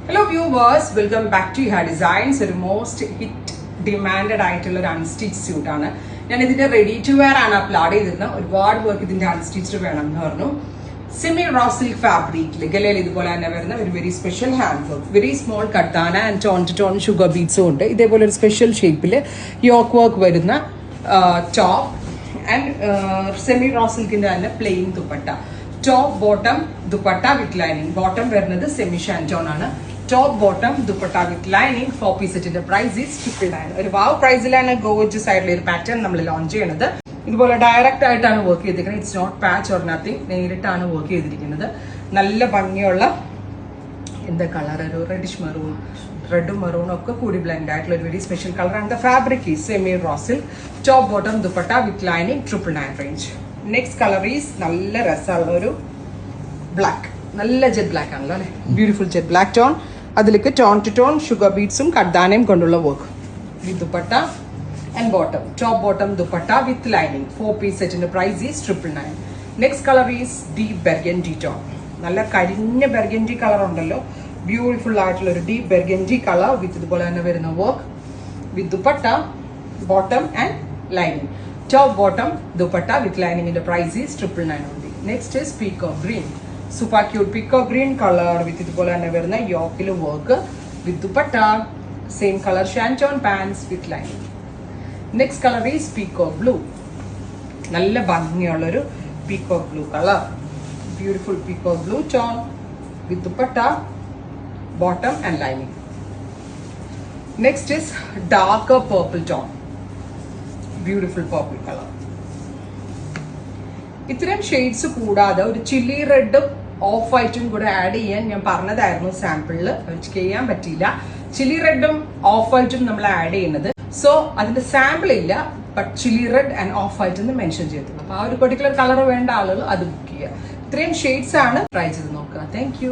Hello viewers, welcome back to Iha Designs. ഒരു most hit demanded ആയിട്ടുള്ള ഒരു unstitch suit ആണ്. ഞാൻ ഇതിന്റെ റെഡി ടു വെയർ ആണ് അപ്ലോഡ് ചെയ്തിരുന്നത്. ഒരുപാട് പേർക്ക് ഇതിന്റെ അൺസ്റ്റിച്ച് വേണം എന്ന് പറഞ്ഞു. സെമി റോ സിൽക്ക് ഫാബ്രിക്കിൽ ഗലയിൽ ഇതുപോലെ തന്നെ വരുന്ന ഒരു very special hand work, very small കട്ടാന and tone to tone sugar ബീഡ്സും ഉണ്ട്. ഇതേപോലെ ഒരു സ്പെഷ്യൽ ഷേപ്പിൽ യോക്ക് വർക്ക് വരുന്ന ടോപ്പ് ആൻഡ് സെമി റോ സിൽക്കിന്റെ തന്നെ plain dupatta. Top bottom dupatta with lining. Bottom വരുന്നത് സെമി ഷാൻറ്റോൺ ആണ്. Top bottom dupatta with lining 4 piece സെറ്റിന്റെ പ്രൈസ് ഈസ് 999. ഒരു വാവ് പ്രൈസിലാണ് ഗോർജിയസ് ആയിട്ടുള്ള ഒരു പാറ്റേൺ നമ്മൾ ലോഞ്ച് ചെയ്യുന്നത്. ഇതുപോലെ ഡയറക്റ്റ് ആയിട്ടാണ് വർക്ക് ചെയ്തിരിക്കുന്നത്. It's not patch or nothing. നേരിട്ടാണ് വർക്ക് ചെയ്തിരിക്കുന്നത്. നല്ല ഭംഗിയുള്ള എന്താ കളർ, ഒരു റെഡിഷ് മെറൂൺ, റെഡും മെറൂണും ഒക്കെ കൂടി ബ്ലെൻഡ് ആയിട്ടുള്ള ഒരു വെരി സ്പെഷ്യൽ കളർ ആണ്. The fabric is semi raw silk. Top bottom dupatta with lining 999 range. Next colour is നല്ല രസമുള്ള ഒരു ബ്ലാക്ക്, നല്ല ജെറ്റ് ബ്ലാക്ക് ആണല്ലോ അല്ലെ, ബ്യൂട്ടിഫുൾ ജെറ്റ് ബ്ലാക്ക് ടോൺ. അതിലേക്ക് ടോൺ ടു ടോൺ ഷുഗർ ബീഡ്സും കഡ്ദാനയും കൊണ്ടുള്ള work with dupatta and bottom. Top bottom dupatta with lining 4 piece സെറ്റിന്റെ price is 999. Next colour is deep burgundy tone. നല്ല കരിഞ്ഞ ബെർഗൻഡി കളർ ഉണ്ടല്ലോ, ബ്യൂട്ടിഫുൾ ആയിട്ടുള്ള ഒരു ഡീപ് ബെർഗൻഡി കളർ വിത്ത് ഇതുപോലെ തന്നെ വരുന്ന work with dupatta bottom and lining. Top bottom dupatta with ലൈനിങ്ങിന്റെ price is 999 only. Next is peacock green. Super cute peacock green colour with ഇതുപോലെ തന്നെ വരുന്ന യോക്കിൽ work with dupatta, same colour shantoon pants with lining. Next colour is peacock blue. നല്ല ഭംഗിയുള്ളൊരു peacock blue colour, beautiful peacock blue tone with dupatta bottom and lining. Next is darker purple tone, beautiful purple colour. ഇത്തരം shades കൂടാതെ ഒരു chilli റെഡും of വൈറ്റും കൂടെ add ചെയ്യാൻ ഞാൻ പറഞ്ഞതായിരുന്നു സാമ്പിളിൽ, ചെയ്യാൻ പറ്റിയില്ല. ചില്ലി റെഡും ഓഫ് വൈറ്റും നമ്മൾ ആഡ് ചെയ്യുന്നത്, സോ അതിന്റെ സാമ്പിൾ ഇല്ല, but chilli red and of white എന്ന് മെൻഷൻ ചെയ്തിട്ടുണ്ട്. അപ്പൊ ആ ഒരു പെർട്ടിക്കുലർ കളർ വേണ്ട ആളുകൾ അത് ബുക്ക് ചെയ്യുക. ഇത്രയും ഷെയ്ഡ്സ് ആണ് ട്രൈ ചെയ്ത് നോക്കുക. Thank you.